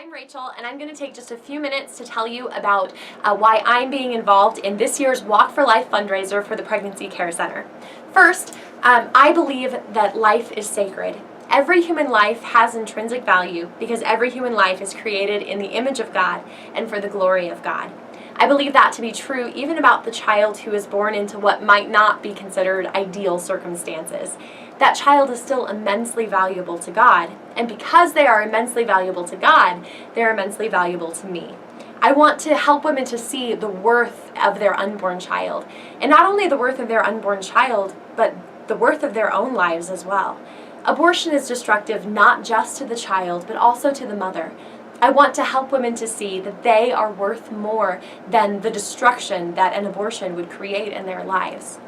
I'm Rachel, and I'm going to take just a few minutes to tell you about why I'm being involved in this year's Walk for Life fundraiser for the Pregnancy Care Center. First, I believe that life is sacred. Every human life has intrinsic value because every human life is created in the image of God and for the glory of God. I believe that to be true even about the child who is born into what might not be considered ideal circumstances. That child is still immensely valuable to God, and because they are immensely valuable to God, they're immensely valuable to me. I want to help women to see the worth of their unborn child, and not only the worth of their unborn child, but the worth of their own lives as well. Abortion is destructive not just to the child, but also to the mother. I want to help women to see that they are worth more than the destruction that an abortion would create in their lives.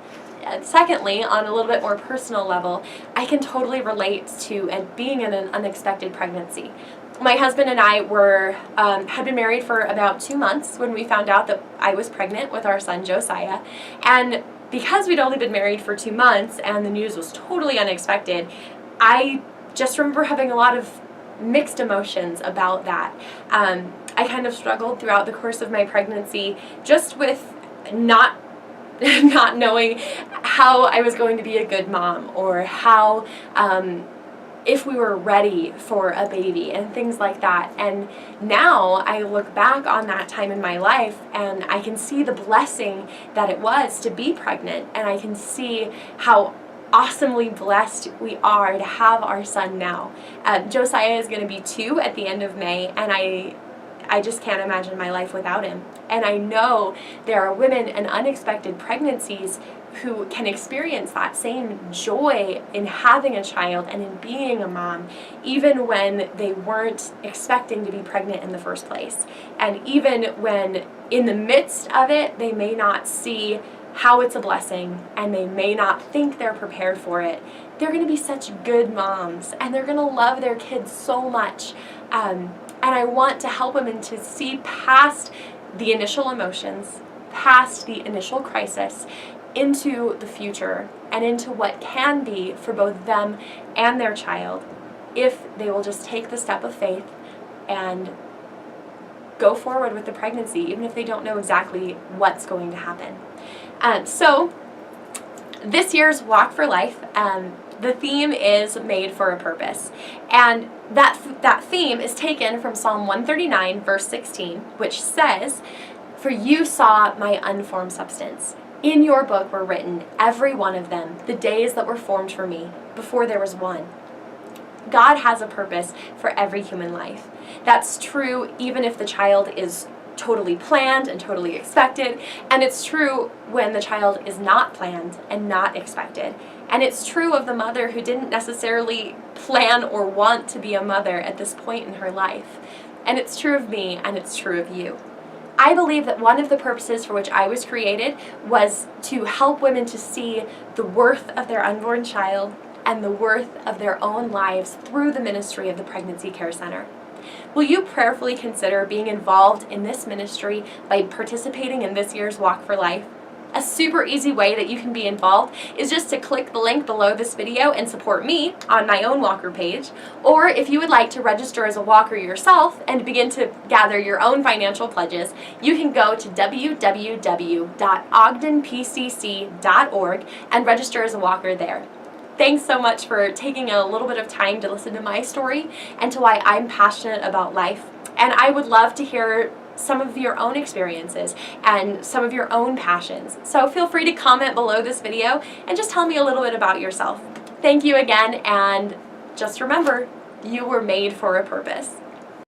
Secondly, on a little bit more personal level, I can totally relate to being in an unexpected pregnancy. My husband and I had been married for about 2 months when we found out that I was pregnant with our son Josiah, and because we'd only been married for 2 months and the news was totally unexpected, I just remember having a lot of mixed emotions about that. I kind of struggled throughout the course of my pregnancy just with not knowing how I was going to be a good mom, or how if we were ready for a baby and things like that. And now I look back on that time in my life and I can see the blessing that it was to be pregnant, and I can see how awesomely blessed we are to have our son now. Josiah is going to be 2 at the end of May, and I just can't imagine my life without him. And I know there are women in unexpected pregnancies who can experience that same joy in having a child and in being a mom, even when they weren't expecting to be pregnant in the first place. And even when in the midst of it, they may not see how it's a blessing and they may not think they're prepared for it. They're going to be such good moms, and they're going to love their kids so much. And I want to help women to see past the initial emotions, past the initial crisis, into the future and into what can be for both them and their child if they will just take the step of faith and go forward with the pregnancy, even if they don't know exactly what's going to happen. So this year's Walk for Life, the theme is made for a purpose, and that theme is taken from Psalm 139 verse 16, which says, "For you saw my unformed substance. In your book were written, every one of them, the days that were formed for me, before there was one." God has a purpose for every human life. That's true even if the child is totally planned and totally expected, and it's true when the child is not planned and not expected. And it's true of the mother who didn't necessarily plan or want to be a mother at this point in her life. And it's true of me, and it's true of you. I believe that one of the purposes for which I was created was to help women to see the worth of their unborn child and the worth of their own lives through the ministry of the Pregnancy Care Center. Will you prayerfully consider being involved in this ministry by participating in this year's Walk for Life? A super easy way that you can be involved is just to click the link below this video and support me on my own walker page. Or if you would like to register as a walker yourself and begin to gather your own financial pledges, you can go to www.ogdenpcc.org and register as a walker there. Thanks so much for taking a little bit of time to listen to my story and to why I'm passionate about life. And I would love to hear some of your own experiences and some of your own passions. So feel free to comment below this video and just tell me a little bit about yourself. Thank you again, and just remember, you were made for a purpose.